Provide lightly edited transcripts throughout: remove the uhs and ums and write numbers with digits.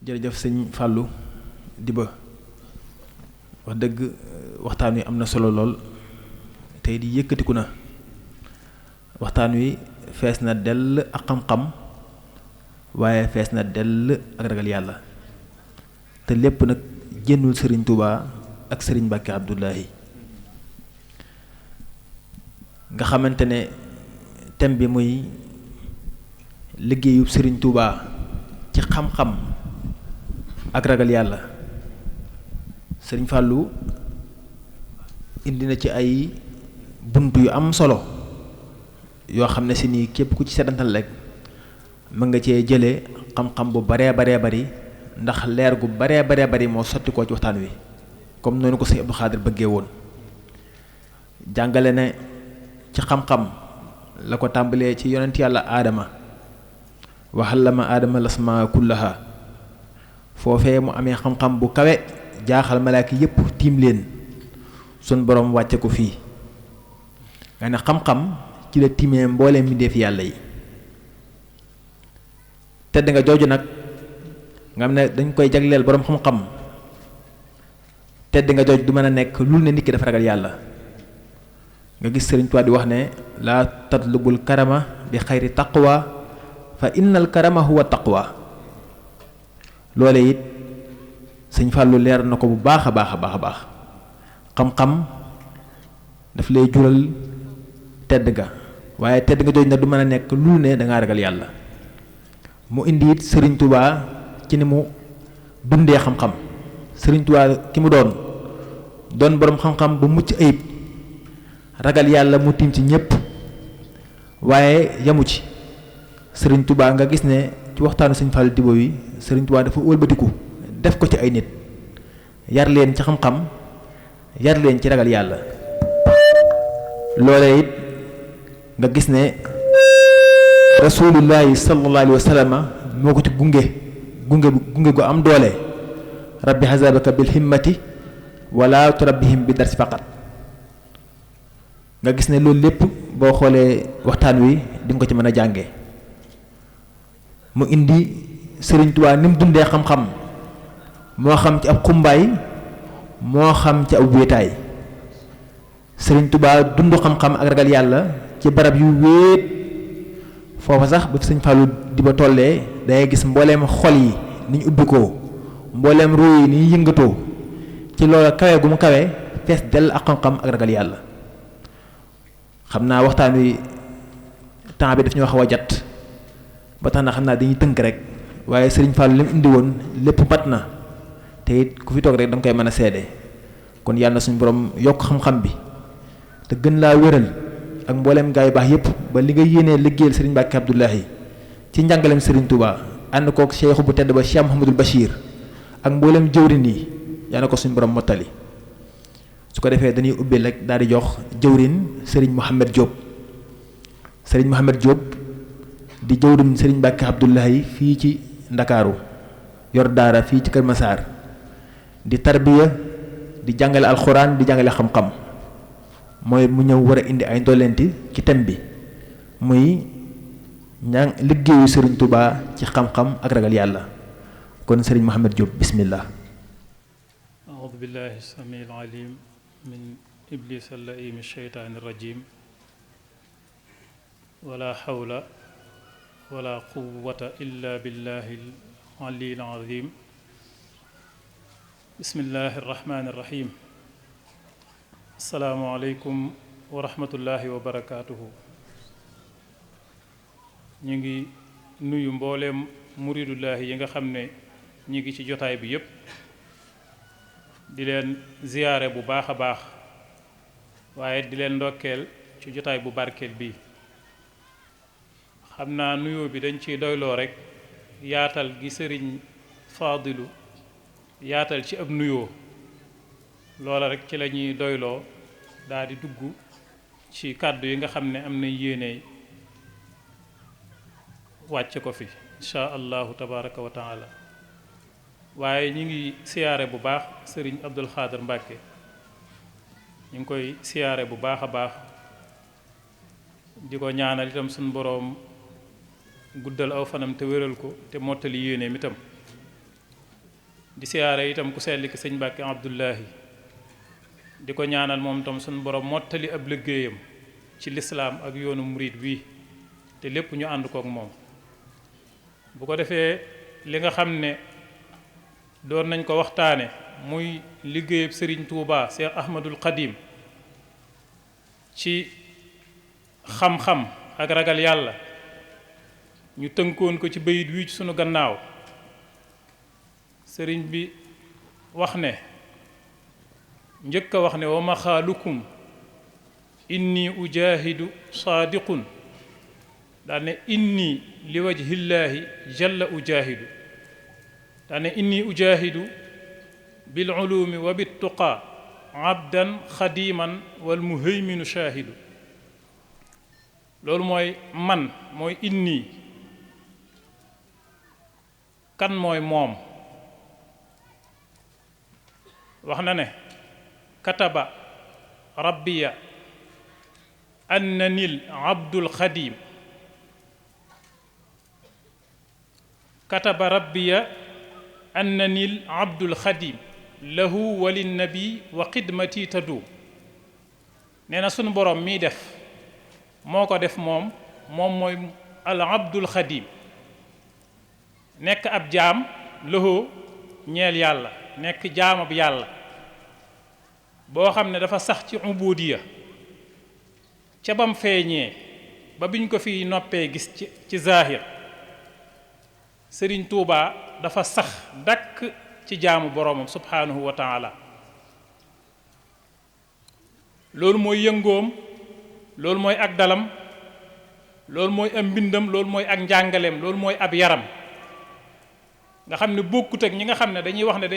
jërëjëf sëñ Fallou Diba wax dëgg waxtaan wi am na solo lool tey di yëkkatiku na waxtaan wi fees na dell ak xam-xam waaye fees na dell ak ragal yàlla te lépp nag génnul sëriñ Touba ak sëriñ Mbàkke Abdoulahi nga xamante ne thème bi muy liggéeyub sëriñ Touba ci xam-xam ak ragal yàlla sëriñ Fallou indi na ci ay bunt yu am solo yoo xam ne si nii képp ku ci setantal rek mën nga cee jëlee xam-xam bu baree bari ndax leer gu baree bari moo sotti koo ci waxtaan wi comme noonu ko sëñ Abdou Khadir bëggee woon jàngale ne ci xam-xam la ko tàmbalee ci yonent yàlla aadama wa allama aadama lasmaa kullaha foofee mu amee xam-xam bu kawe jaaxal malaaka yépp tiim leen sun borom wàcce ko fii nga ne xam-xam ci la tiimee mbooleem mbindeef yàlla yi tedd nga jooju nag nga xam ne dañ koy jagleel boroom xam-xam tedd nga jooju du mën a nekk lu ne nit ki dafa ragal yàlla nga gis Sëriñ Tuubaa di wax ne laa tatlubul karama bi xayri taqwa fa innal karama huwa taqwa loole it sëñ Fallou leer na ko bu baax a baax xam-xam daf lay jural tedd nga waaye tedd nga jooju nag du mën a nekk lu ne dangaa ragal yàlla mu indi it Sëriñ Tuubaa ci ni mu dundee xam-xam Sëriñ Tuubaa ki mu doon boroom xam-xam bu mucc ayib ragal yàlla mu tiim ci ñépp waaye yamu ci Sëriñ Tuubaa nga gis ne ci waxtaanu sëñ Fallou Diba wi Sëriñ Tuubaa dafa wëlbatiku def ko ci ay nit yar leen ci xam-xam yar leen ci ragal yàlla loole it nga gis ne rasulullahi sallallahu alayhi wa sallam moo ko ci gunge gu am doole rabbi hazabaka bil himmati wala turabbihim bi darsi faqat nga gis ne loolu lépp boo xoolee waxtaan wi di nga ko ci mën a jànge mu indi Sëriñ Tuubaa ni mu dundee xam-xam moo xam ci ab xumbaay moo xam ci ab wéetaay Sëriñ Tuubaa dund xam-xam ak ragal yàlla ci barab yu wéet foofa sax ba fi sëñ Fallou Diba tollee dangay gis mbooleem xol yi ni ñu ubbi ko mbooleem ruu yi ni ñu yëngatoo ci loola kawe gu mu kawe fees dell ak xam-xam ak ragal yàlla xam naa waxtaan wi temps bi daf ñoo xaw a jat ba tax na xam naa dañuy tënk rek waaye sëriñ Fallou li mu indi woon lépp mat na te it ku fi toog rek da nga koy mën a seede kon yàlla na suñu borom yokk xam-xam bi te gën laa wéral ak mbooleem gaa yu baax yépp ba li nga yéenee liggéeyal sëriñ Mbàkke Abdoulahi ci njàngaleem sëriñ Touba ànd kook Cheikh bu tedd ba Cheikh Mouhamadul Bachir ak mbooleem jëwrin yi yàlla na ko suñu borom mottali su ko defee dañuy ubbi rek daal di jox jëwrin sëriñ Mouhamed Diop sëriñ Mouhamed Diop di jëwrin sëriñ Mbàkke Abdoulahi fii ci Ndakaaru yor daara fii ci Kër Massar di tarbiya di jàngale alxuraan di jàngale xam-xam mooy mu ñëw war a indi ay ndollenti ci thème bi muy liggéeyu Sëriñ Touba ci xam-xam ak ragal yàlla kon Sëriñ Mouhamed Diop bismillah a'uudu billahi samiil aliim min iblis al-la'iim ash-shaytaani rajiim wala hawla wala quwwata illa billahi al-'aliyyil 'aziim bismillahi rahmaani rahiim asalaamualeykum wa rahmatullahi wa barakaatuhu ñu ngi nuyu mbooleem muridullahi yi nga xam ne ñi ngi ci jotaay bi yépp di leen ziyaare bu baax a baax waaye di leen ndokkeel ci jotaay bu barkeel bii xam naa nuyoo bi dañ ciy doyloo rekk yaatal gi sëriñ Faadilu yaatal ci ab nuyoo loola rekk ci la ñuy doyloo daal di dugg ci kàddu yi nga xam ne am na yéene wàcce ko fi insha allahu tabaraka wa taala waaye ñi ngi siyaare bu baax sëriñ Abdul Xaadir Mbàkke ñu ngi koy siyaare bu baax a baax di ko ñaanal itam suñu boroom guddal aw fanam te wéral ko te mottali yéeneem itam di siyaare itam ku sell ki sëñ Mbàkke Abdullahi di ko ñaanal moom tam suñu borom mottali ab liggéeyam ci lislaam ak yoonu murit wi te lépp ñu ànd kook moom. bu ko defee li nga xam ne doon nañ ko waxtaane muy liggéeyab Sëriñ Tuubaa Cheikh Ahmadul Xadim ci xam-xam ak ragal yàlla ñu tënkoon ko ci bayit wi ci sunu gannaaw sëriñ bi wax ne njëkk a wax ne wa maxaalukum inni ujahidu saadiqun daal ne inni li wajhillaahi jalla ujahidu daal ne inni ujahidu bil ulumi wa bit tuqa abdan xadiman wal muhayminu shaahidu loolu mooy man mooy inni kan mooy moom wax na ne kataba rabbiya annanil abdul xadim kataba rabbiya annanil abdul xadim lahu walinnabi wa xidmati tadum nee na sunu borom mii def moo ko def moom mooy al abdul xadim nekk ab jaam lahu ñeel yàlla nekk jaamab yàlla boo xam ne dafa sax ci ubudiya ca bam feeñee ba biñ ko fi noppee gis ci zahir Sëriñ Tuubaa dafa sax dakk ci jaamu boroomam subhaanahu wa taala loolu mooy yëngoom loolu mooy ak dalam loolu mooy am mbindam loolu mooy ak njàngaleem loolu mooy ab yaram nga xam ne bokkut ak ñi nga xam ne dañuy wax ne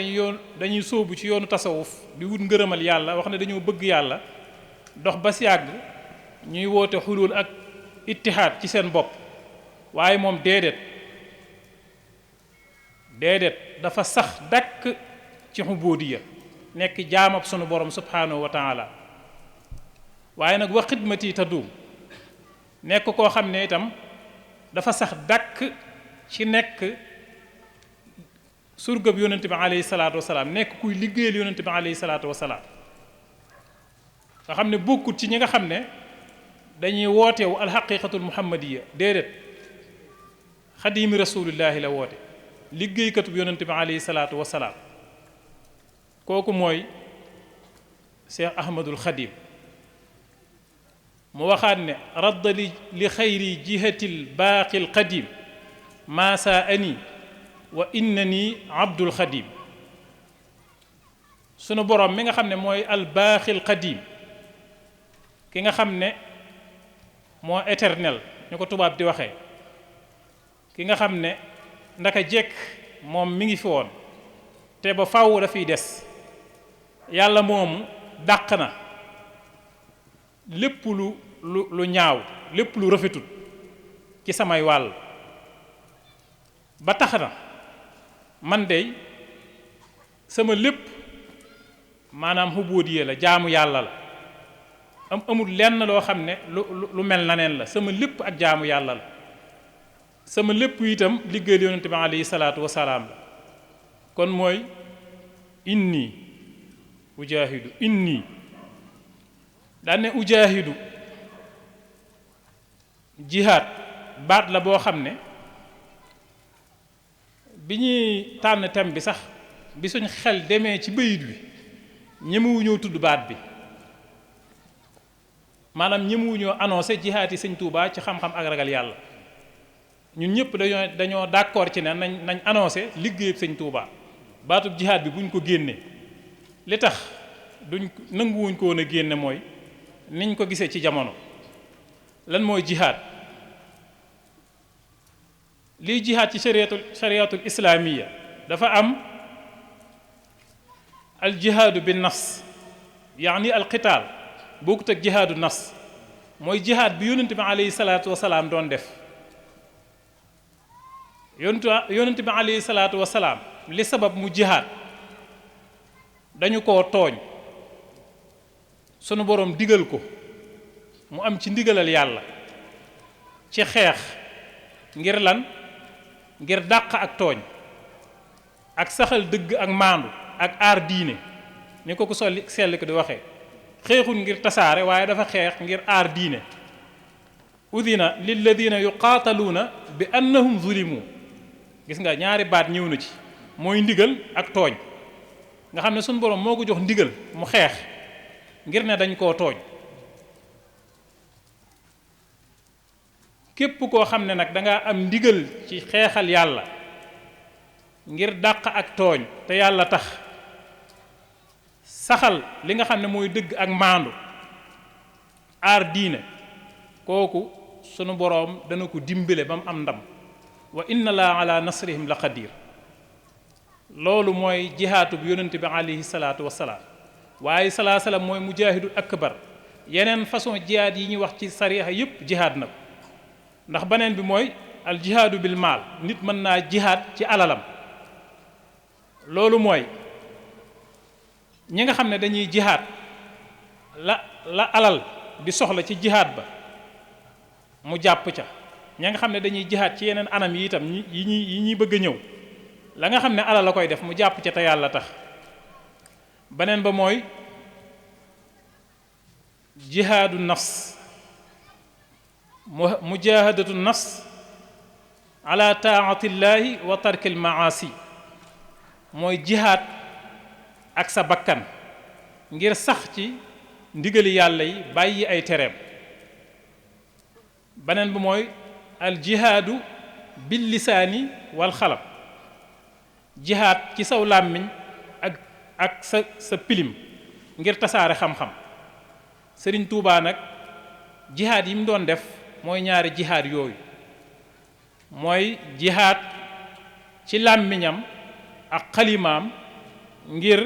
dañuy sóobu ci yoonu tasawuf di wut ngërëmal yàlla wax ne dañoo bëgg yàlla dox ba si yàgg ñuy woote xulul ak ittihaad ci seen bopp waaye moom déedéet dafa sax dakk ci xubudiya nekk jaamab sunu borom subhaanahu wa taala waaye nag wa xidmati tadum nekk koo xam ne itam dafa sax dakk ci nekk surgab yonent bi alayhi salaatu wasalaam nekk kuy liggéeyal yonent bi alayhi salaatu wasalaam nga xam ne bokkut ci ñi nga xam ne dañuy wootewu alxaqiqatul muhammadiya déedéet xadimi rasulillahi la woote liggéeykatub yonent bi alayhi salaatu wasalaam kooku mooy Cheikh Ahmadul Xadim mu waxaat ne radda li xayri jihatil baaqil qadim maasaa ani wa innani abdul xadim sunu borom mi nga xam ne mooy al baaxil qadim ki nga xam ne moo éternel ñu ko tubaab di waxee ki nga xam ne ndaka jekk moom mi ngi fi woon te ba fàww dafiy des yàlla moomu dàq na lépp lu ñaaw lépp lu rafetut ci samay wàll ba tax na man dey sama lépp maanaam xubuudiyee la jaamu yàlla la amul lenn loo xam ne lu mel na neen la sama lépp ak jaamu yàlla la sama lépp itam liggéeyal yonent bi alayhi salaatu wasalaam la kon mooy inni ujaahidu inni daan ne ujaahidu jihaad baat la boo xam ne bi ñuy tànn thème bi sax bi suñ xel demee ci bayit wi ñemewuñoo tudd baat bi maanaam ñemewuñoo annoncé jihaad yi sëñ Tuubaa ci xam-xam ak ragal yàlla ñun ñëpp dañoo d'accord ci ne nañ annoncé liggéeyub sëñ Tuubaa baatub jihaad bi buñ ko génnee li tax nanguwuñ ko woon a génne mooy niñ ko gisee ci jamono lan mooy jihaad liy jihaad ci shariatul islaamiya dafa am al jihaadu bin nafs yaani al qitaal bokkut ak jihaadu nafs mooy jihaad bi yonent bi alayhi salaatu wasalaam doon def yonent bi alayhi salaatu wasalaam li sabab mu jihaad dañu koo tooñ sunu boroom digal ko mu am ci ndigalal yàlla ci xeex ngir lan ngir dàq ak tooñ ak saxal dëgg ak maandu ak aar diine ni ko ku sell ko di waxee xeexul ngir tasaare waaye dafa xeex ngir aar diine udina lilladina yuqaataluuna bi annahum zulimu gis nga ñaari baat ñëw na ci mooy ndigal ak tooñ nga xam ne suñu borom moo ko jox ndigal mu xeex ngir ne dañ koo tooñ képp koo xam ne nag danga am ndigal ci xeexal yàlla ngir dàq ak tooñ te yàlla tax saxal li nga xam ne mooy dëgg ak maandu aar diine kooku sunu boroom dana ko dimbale ba mu am ndam wa inna laa ala nasrihim la qadir loolu mooy jihaatu bi yonent bi alayhi salaatu wasalaam waaye salaa salaam mooy mujahidul akbar yeneen façon jihaad yi ñuy wax ci sariya yépp jihaad na ko ndax beneen bi mooy al jihaadu bil maal nit mën naa jihaad ci alalam loolu mooy ñi nga xam ne dañuy jihaad la alal di soxla ci jihaad ba mu jàpp ca ña nga xam ne dañuy jihaad ci yeneen anam yi itam yi ñuy bëgg a ñëw la nga xam ne alal la koy def mu jàpp ca te yàlla tax beneen ba mooy jihaadu nafs mujahadatu nafs ala taatillahi wa tarkil maasi mooy jihaad ak sa bakkan ngir sax ci ndigali yàlla yi bàyyi ay tereem beneen bi mooy al jihaadu bil lisaani wal xalam jihaad ci saw làmmiñ ak sa pilim ngir tasaare xam-xam Sëriñ Tuubaa nag jihaad yi mu doon def mooy ñaari jihaad yooyu mooy jihaad ci làmmiñam ak xalimaam ngir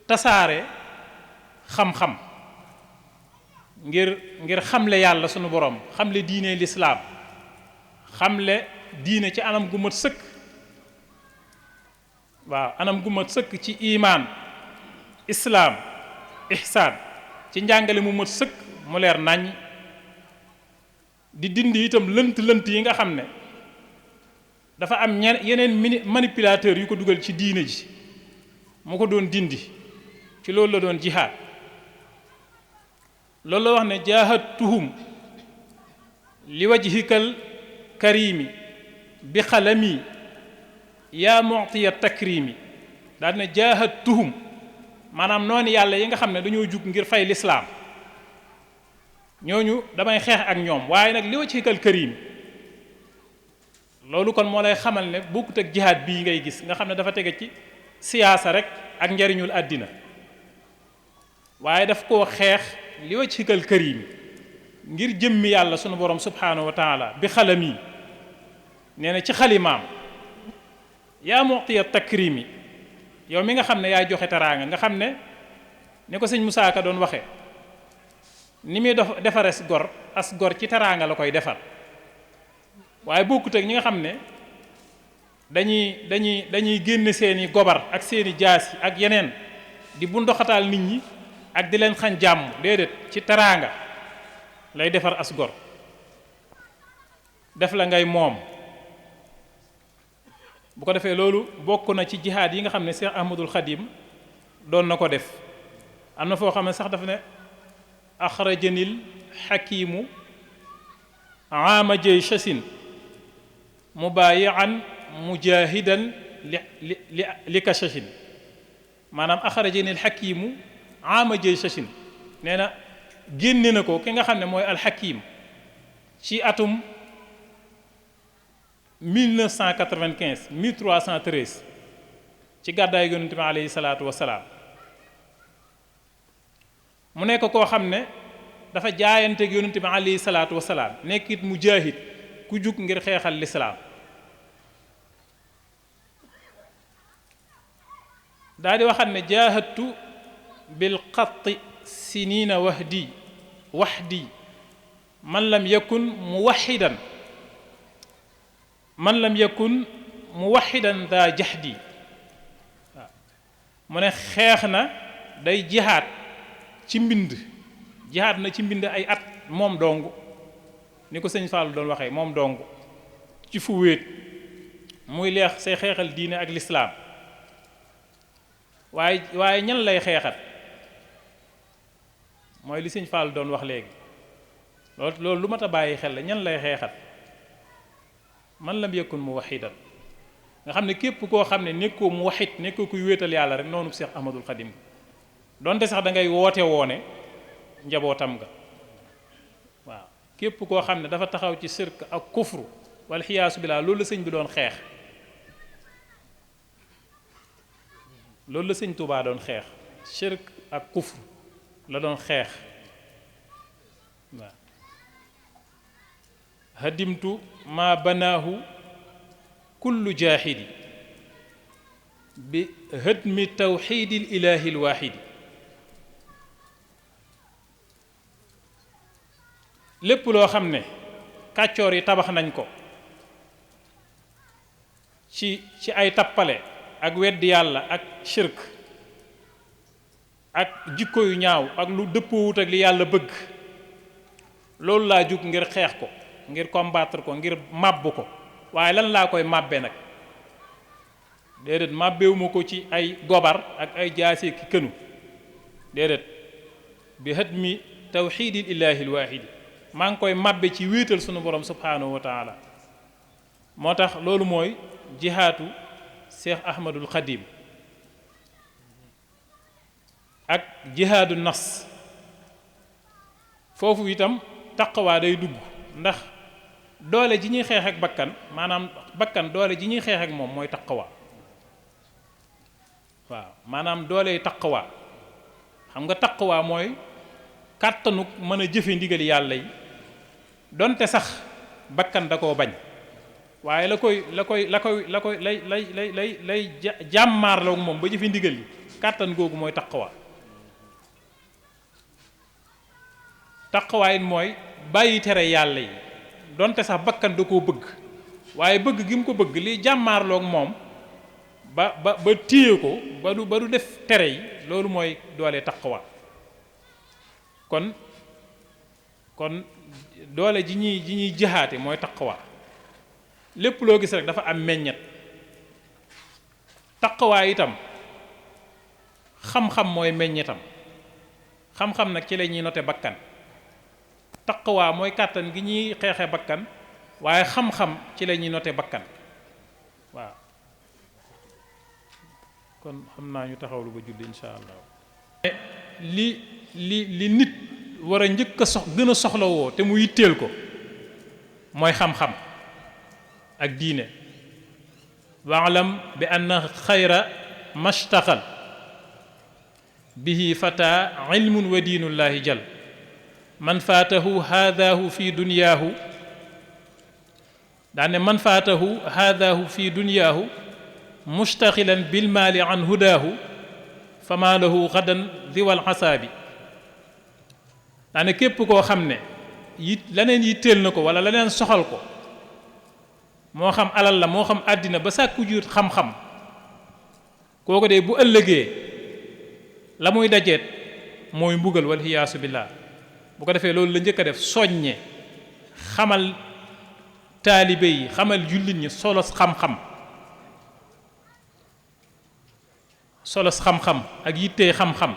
tasaare xam-xam ngir xamle yàlla sunu borom xamle diine lislaam xamle diine ci anam gu mat sëkk waaw anam gu mat sëkk ci imaan islaam ihsaan ci njàngale mu mat sëkk mu leer naññ di dindi itam lënt yi nga xam ne dafa am yeneen manipulateur yu ko dugal ci diine ji mu ko doon dindi ci loolu la doon jihaad loolu la wax ne jaahadtuhum li wajhikal karimi bi xalami yaa mu'tiya takrimi daal ne jaahadtuhum maanaam noonu yàlla yi nga xam ne dañoo jug ngir fay lislaam ñooñu damay xeex ak ñoom waaye nag li wajhikal karimi loolu kon moo lay xamal ne bokkut ak jihaad bii ngay gis nga xam ne dafa tege ci siyaasa rek ak njariñul àddina waaye daf koo xeex li wajhikal karim ngir jëmmi yàlla sunu borom subhanahu wa taala bi xalami nee na ci xalimaam yaa mu'tiya takrimi yow mi nga xam ne yaay joxe teraanga nga xam ne ni ko sëñ Musaa Ka doon waxee ni muy defares gor as gor ci teraanga la koy defar waaye bokkut ak ñi nga xam ne dañuy génn seeni gobar ak seeni jaas yi ak yeneen di bundoxataal nit ñi ak di leen xañ jàmm déedéet ci teraanga lay defar as gor def la ngay moom bu ko defee loolu bokk na ci jihaad yi nga xam ne Cheikh Ahmadul Khadim doon na ko def am na foo xam ne sax dafa ne axrajanil xakimu aama jay chasin mubaayian mujahidan li ka chasin maanaam axrajanil xakimu aama jay chasin nee na génne na ko ki nga xam ne mooy alxakim ci atum 1995 1313 ci gàddaay yonent bi aleyhi salaatu wasalaam mu nekk koo xam ne dafa jaayanteeg yonent bi aleyhi salaatu wasalaam nekk it mujaahid ku jug ngir xeexal lislaam daal di waxat ne jaahadtu bil qatti sinina waxdi man lam yakun muwaxidan daa jaxdi waaw mu ne xeex na day jihaad ci mbind jihaad na ci mbind ay at moom dong ni ko sëñ Fall doon waxee moom dong ci fu wéet muy leex say xeexal diine ak lislaam waaye ñan lay xeexat mooy li sëñ Fall doon wax léegi loolu lu mat a bàyyi xel la. ñan lay xeexat man lam yakun muwahidan nga xam ne képp koo xam ne nekkoo muwahid nekkoo kuy wéetal yàlla rek noonu Cheikh Ahmadul Xadim donte sax da ngay woote woone njabootam nga waaw képp koo xam ne dafa taxaw ci sirk ak kufru wal xiyaasu billah loolu la sëñ bi doon xeex loolu la sëñ Tuubaa doon xeex sirk ak kufru la doon xeex waaw hadimtu ma banaahu kullu jaahidi bi hadmi tawxiidil ilaahil waahidi lépp loo xam ne kàccoor yi tabax nañ ko ci ay tappale ak weddi yàlla ak shirk ak jikko yu ñaaw ak lu dëppoowut ak li yàlla bëgg loolu laa jug ngir xeex ko ngir combattre ko ngir màbb ko waaye lan laa koy màbbe nag déedéet màbbewuma ko ci ay gobar ak ay jaase ki kënu déedéet bi hadmi tawxiidil ilaahil waahidi maa ngi koy màbbe ci wéetal sunu borom subhaanahu wa taala moo tax loolu mooy jihaatu Cheikh Ahmadul Xadim ak jihaadu nas foofu itam taqwa day dugg ndax doole ji ñuy xeex ak bakkan maanaam bakkan doole ji ñuy xeex ak moom mooy taqwa waaw maanaam doole taqwa xam nga taqwa mooy kàttanu mën a jëfe ndigal yàlla yi donte sax bakkan da koo bañ waaye lay jàmmaarloo ak moom ba jëfe ndigal yi kàttan googu mooy taqwa taqwa it mooy bàyyi tere yàlla yi donte sax bakkan da koo bëgg waaye bëgg gi mu ko bëgg li jàmmaarloo ak moom ba téye ko ba du def tere yi loolu mooy doole taqwa kon doole ji ñuy jihaate mooy taqwa lépp loo gis rek dafa am meññet taqwa itam xam-xam mooy meññetam xam-xam nag ci la ñuy note bakkan taqwa mooy kàttan gi ñuy xeexe bakkan waaye xam-xam ci la ñuy note bakkan waaw kon xam naa ñu taxawlu ba julli insha allah li nit war a njëkk a gën a soxlawoo te mu yitteel ko mooy xam-xam ak diine waalam bi anna xayra mashtaxal bihi fata ilmun wa diinullahi jal man faatahu haadaahu fi dunyaahu daane man faatahu haadaahu fi dunyaahu mustaxilan bilmaali an hudaahu fama lahu xadan diwal xasaabi daane képp koo xam ne leneen yitteel na ko wala leneen soxal ko moo xam alal la moo xam àddina ba sàkku jut xam-xam kooku de bu ëllëgee la muy dajeet mooy mbugal wal hiyaasu billaah bu ko defee loolu la njëkk a def soññe xamal taalibe yi xamal jullit ñi solos xam-xam ak yittee xam-xam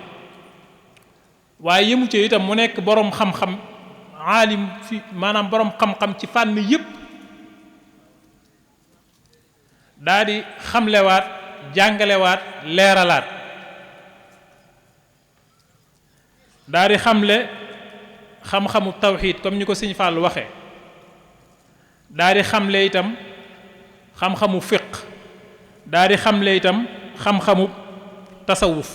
waaye yemu ci itam mu nekk boroom xam-xam aalim fi maanaam boroom xam-xam ci fànn yépp daa di xamlewaat jàngalewaat leeralaat daa di xamle xam-xamu tawxiid comme ni ko sëñ Fall waxe daa di xamle itam xam-xamu fiq daa di xamle itam xam-xamu tasawuf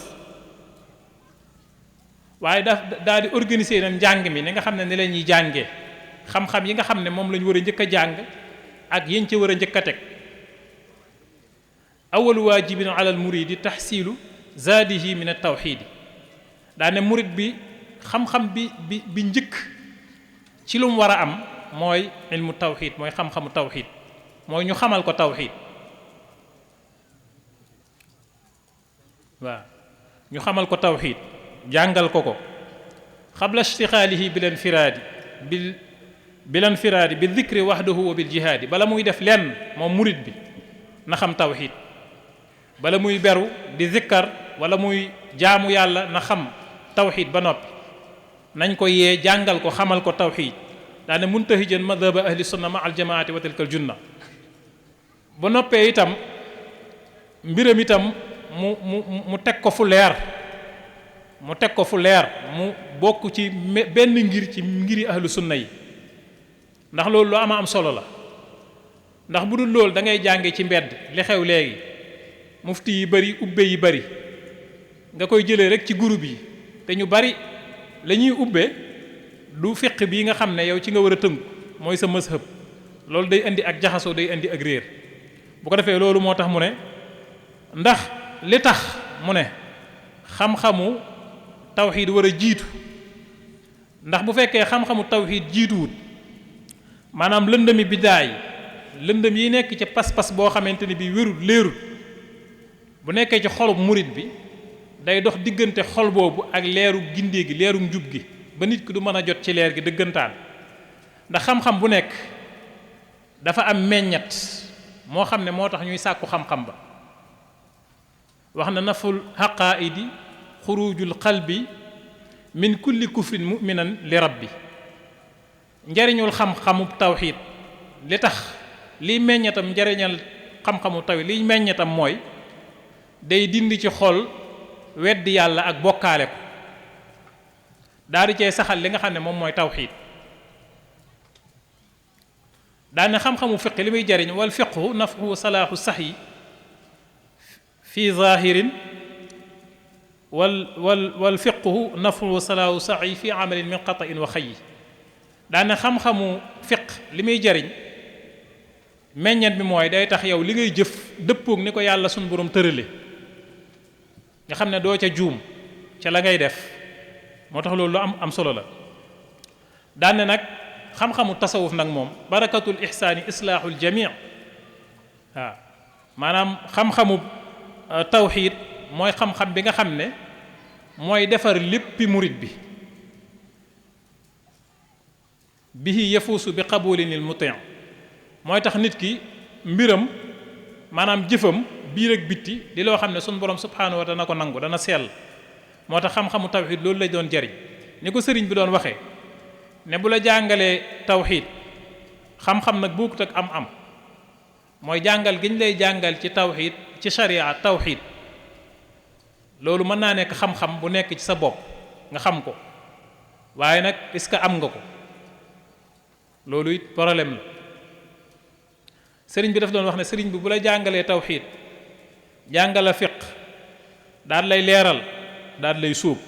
waaye daa di organiser na njàng mi ni nga xam ne ni la ñuy jàngee xam-xam yi nga xam ne moom la ñu war a njëkk a jàng ak yéen ci war a njëkk a teg awalu waajibin ala al muridi taxsilu zaadihi min at tawxiidi daa ne murid bi xam-xam bi njëkk ci lu mu war a am mooy ilmu tawxiid mooy xam-xamu tawxiid mooy ñu xamal ko tawxiid waaw ñu xamal ko tawxiid jàngal ko xabla istixaalihi bil infiraadi bi dikri waxdahu wa bil jihaadi bala muy def lenn moom murid bi na xam tawxiid bala muy beru di zikkar wala muy jaamu yàlla na xam tawxiid ba noppi nañ ko yee jàngal ko xamal ko tawxiid daane muntahijan madhaba ahli sunna ma al jamaati wa tilkal junna ba noppee itam mbiram itam mu teg ko fu leer mu teg ko fu leer mu bokk ci benn ngir ci ngiri ahlu sunna yi ndax loolu lu ama am solo la ndax bu dul loolu da ngay jànge ci mbedd li xew léegi mufti yi bari ubbe yi bari nga koy jëlee rek ci groupe yi te ñu bari la ñuy ubbe du fiq bii nga xam ne yow ci nga war a tënku mooy sa mazhab loolu day indi ak jaxasoo day indi ak réer bu ko defee loolu moo tax mu ne ndax li tax mu ne xam-xamu tawxiid war a jiitu ndax bu fekkee xam-xamu tawxiid jiituwut maanaam lëndëmi biddaay lëndëm yi nekk ci pas-pas boo xamante ni bi wérut léerut bu nekkee ci xolub murit bi day dox diggante xol boobu ak leeru gindee gi leeru njub gi ba nit ki du mën a jot ci leer gi dëggantaan ndax xam-xam bu nekk dafa am meññat moo xam ne moo tax ñuy sàkku xam-xam ba wax na naful haqaidi xurujul qalbi min kulli kufrin muminan li rabbi njariñul xam-xamu tawxiid li tax liy meññatam njariñal xam-xamu tawxiid liy meññatam mooy day dindi ci xol weddi yàlla ak bokkaale ko daal di cee saxal li nga xam ne moom mooy tawxiid daane xam-xamu fiq li muy jariñ wal fiqhu nafhu salaahu saxyi fi zahirin wal fiqhu nafhu salaahu saxyi fi amalin min qatain wa xayyi daane xam-xamu fiq li muy jariñ meññet bi mooy day tax yow li ngay jëf dëppoog ni ko yàlla suñ borom tërale nga xam ne doo ca juum ca la ngay def moo tax loolu lu am solo la daane nag xam-xamu tasawuf nag moom barakatul ihsaani islaahul jamii waaw maanaam xam-xamu tawxiid mooy xam-xam bi nga xam ne mooy defar léppi murit bi bihi yafuusu bi qabulinil muti mooy tax nit ki mbiram maanaam jëfam biir ak bitti di loo xam ne suñu borom subhaanahu wa taala dana ko nangu dana sell moo tax xam-xamu tawxiid loolu lay doon jariñ ni ko sëriñ bi doon waxee ne bu la jàngalee tawxiid xam-xam nag bokkut ak am-am mooy jàngal gi ñu lay jàngal ci tawxiid ci sharia tawxiid loolu mën naa nekk xam-xam bu nekk ci sa bopp nga xam ko waaye nag est-ce que am nga ko loolu it problème la sëriñ bi daf doon wax ne sëriñ bi bu la jàngalee tawxiid jàngala fiq daal lay leeral daal lay sóob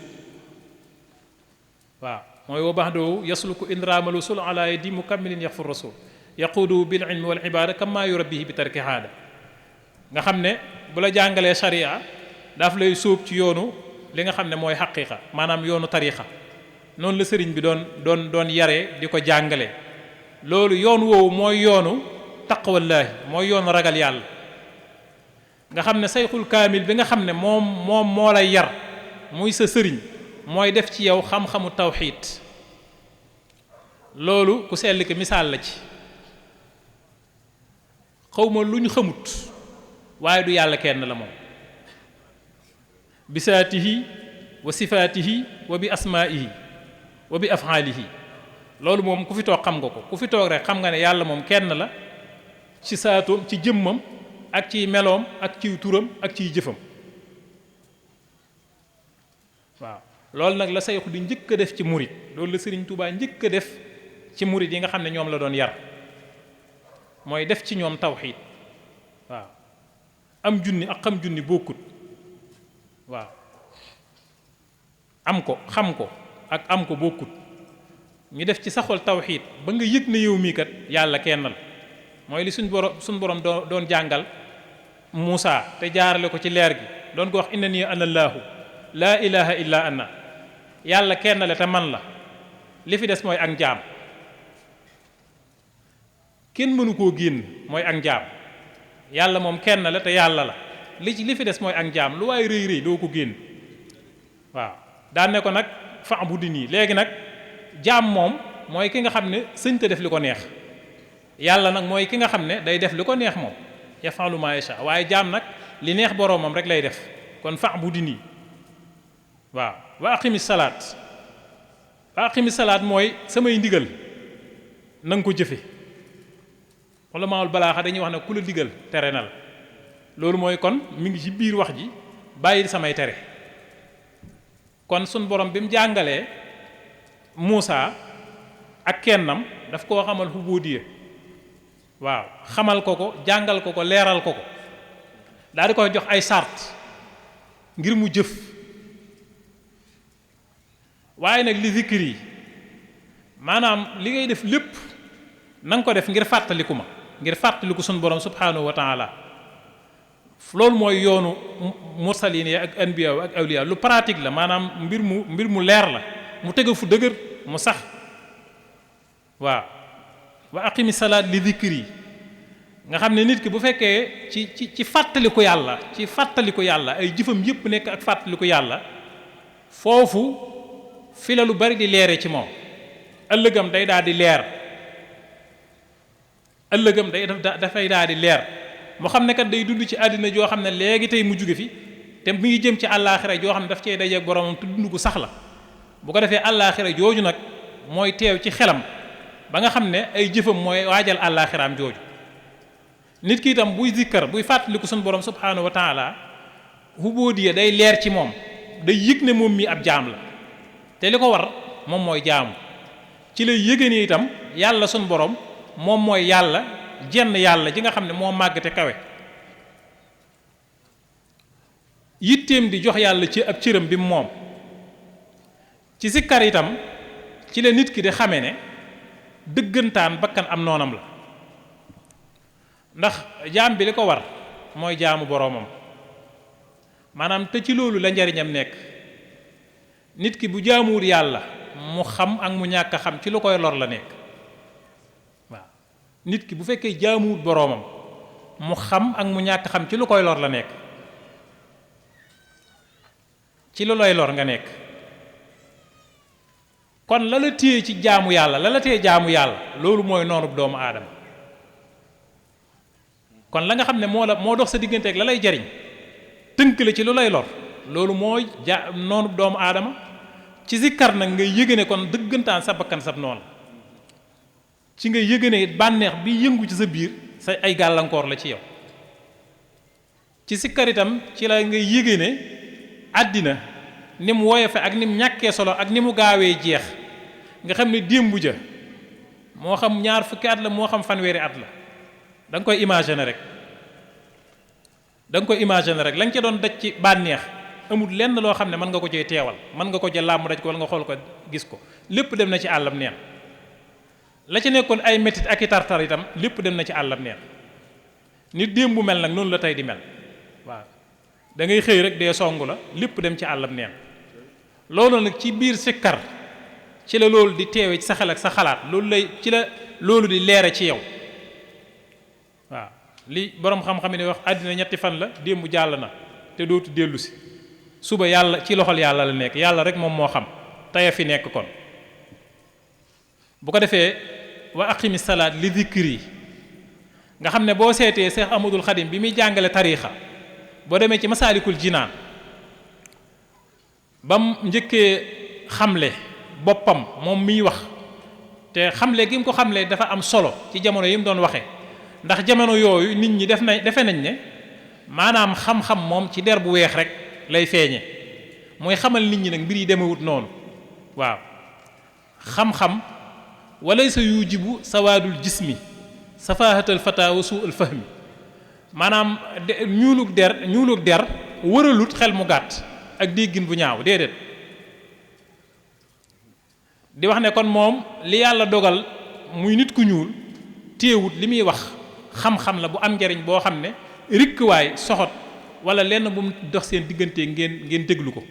waaw mooy wa baxdoo yasluku indraamalu sul ala yadi mukammilin yaxfur rasul yaquudu bil ilmi wal ibada kama yurabbihi bi tarki haada nga xam ne bu la jàngalee sharia daf lay sóob ci yoonu li nga xam ne mooy xaqiqa maanaam yoonu tariqa noonu la sëriñ bi doon yaree di ko jàngale loolu yoon woowu mooy yoonu taqwallaahi mooy yoonu ragal yàlla nga xam ne sayxul kaamil bi nga xam ne moom moo lay yar muy sa sëriñ mooy def ci yow xam-xamu tawxiid loolu ku sell ki misaal la ci xawma lu ñu xamut waaye du yàlla kenn la moom bisaatihi wa sifaatihi wa bi asmaa'ihi wa bi af'aalihi loolu moom ku fi toog xam nga ko ku fi toog rek xam nga ne yàlla moom kenn la ci saatoom ci jëmmam ak ciy meloom ak ciy turam ak ciy jëfam waaw loolu nag la sayxu di njëkk a def ci murit loolu la Sëriñ Tuubaa njëkk a def ci murit yi nga xam ne ñoom la doon yar mooy def ci ñoom tawxiid waaw am junni ak xam junni bokkut waaw am ko xam ko ak am ko bokkut ñu def ci saxol tawxiid ba nga yëg ne yow mii kat yàlla kenn la mooy li suñ borom doon jàngal Muusa te jaarale ko ci leer gi doon ko wax innanii ana allaahu laa ilaha illa ana yàlla kenn la te man la li fi des mooy ak njaam kenn mënu koo génn mooy ak njaam yàlla moom kenn la te yàlla la li fi des mooy ak njaam lu waaye rëy rëy doo ko génn waaw daan ne ko nag fa'budnii léegi nag jaam moom mooy ki nga xam ne sëñ te def li ko neex yàlla nag mooy ki nga xam ne day def li ko neex moom yafalu ma yasha waaye jaam nag li neex boroomam rek lay def kon fa'budini waaw wa aqimi salaat mooy samay ndigal na nga ko jëfe ulamaul balaaxa dañuy wax ne ku la digal tere na la loolu mooy kon mi ngi ci biir wax ji bàyyi samay tere kon sun borom bi mu jàngalee Muusa ak kennam daf koo xamal xubudiya waaw xamal ko ko jàngal ko ko leeral ko ko daal di koy jox ay sart ngir mu jëf waaye nag li zikri yi maanaam li ngay def lépp na nga ko def ngir fàttaliku ma ngir fàttaliku sun borom subhanahu wa taala loolu mooy yoonu mursalin yi ak anbiya ak awliya lu pratique la maanaam mbir mu leer la mu tege fu dëgër mu sax waaw wa aqimi salaat li zikri nga xam ne nit ki bu fekkee ci fàttaliku yàlla ay jëfam yépp nekk ak fàttaliku yàlla foofu fi la lu bari di leere ci moom ëllëgam day daal di leer ëllëgam dafay daal di leer mu xam ne kat day dund ci àddina joo xam ne léegi tey mu jóge fi te mu ngi jëm ci àllaaxira joo xam ne daf cey dajeek boromam te dund gu sax la bu ko defee àllaaxira jooju nag mooy teew ci xelam ba nga xam ne ay jëfam mooy waajal àllaaxiraam jooju nit ki itam buy zikkar buy fàttaliku suñu borom subhaanahu wa taala huboodiya day leer ci moom day yëg ne moom mi ab jaam la te li ko war moom mooy jaamu ci lay yëge ni itam yàlla suñu borom moom mooy yàlla jenn yàlla ji nga xam ne moo màgg te kawe yitteem di jox yàlla ci ab cëram bi moom ci zikkar itam ci la nit ki di xame ne dëggantaan bakkan am noonam la ndax jaam bi li ko war mooy jaamu boroomam maanaam te ci loolu la njariñam nekk nit ki bu jaamuwul yàlla mu xam ak mu ñàkk a xam ci lu koy lor la nekk waaw nit ki bu fekkee jaamuwul boroomam mu xam ak mu ñàkk a xam ci lu koy lor la nekk ci lu lay lor nga nekk kon la la téye ci jaamu yàlla la téye jaamu yàlla loolu mooy noonub doomu aadama kon la nga xam ne moo dox sa diggante ak la lay jariñ tënk la ci lu lay lor loolu mooy noonub doomu aadama ci zikkar nag ngay yëge ne kon dëggantaan sa bakkan sab noonu ci ngay yëge ne bànneex bi yëngu ci sa biir sa ay gàllankoor la ci yow ci zikkar itam ci la ngay yëge ne àddina ni mu woyofe ak ni mu ñàkkee solo ak ni mu gaawee jeex nga xam ne démb ja moo xam ñaar fukki at la moo xam fanweeri at la da nga koy imaginer rek la nga ca doon daj ci bànneex amul lenn loo xam ne mën nga ko cee teewal mën nga ko ca làmb daj ko wala nga xool ko gis ko lépp dem na ci àllam neen la ci nekkoon ay métit ak i tartar itam lépp dem na ci àllam neen nit démb bu mel nag noonu la tey di mel waaw da ngay xëy rek dee song la lépp dem ci àllam neen loolu nag ci biir sikkar ci la loolu di teewe ci sa xel ak sa xalaat ci la loolu di leere ci yow waaw li boroom xam-xam ne wax àddina ñetti fan la démb jàll na te dootu dellu si suba yàlla ci loxol yàlla la nekk yàlla rek moom moo xam tey fi nekk kon bu ko defee wa aqimi salaat li zikri nga xam ne boo seetee Seex Ahmadul Xadim bi muy jàngale tariixa boo demee ci masaalikul jinaan bam njëkkee xamle boppam moom miy wax te xamle gi mu ko xamle dafa am solo ci jamono yi mu doon waxee ndax jamono yooyu nit ñi defe nañ ne maanaam xam-xam moom ci der bu weex rek lay feeñe mooy xamal nit ñi nag mbir yi demewut noonu waaw xam-xam walay sa yujibu sawaadul jismi safahatal fata wa suul fahmi maanaam ñuulug der wëralut xel mu gàtt ak déggin bu ñaaw déedéet di wax ne kon moom li yàlla dogal muy nit ku ñuul téewut li muy wax xam-xam la bu am njariñ boo xam ne rikkuwaay soxot wala lenn bu mu dox seen diggante ngeen déglu ko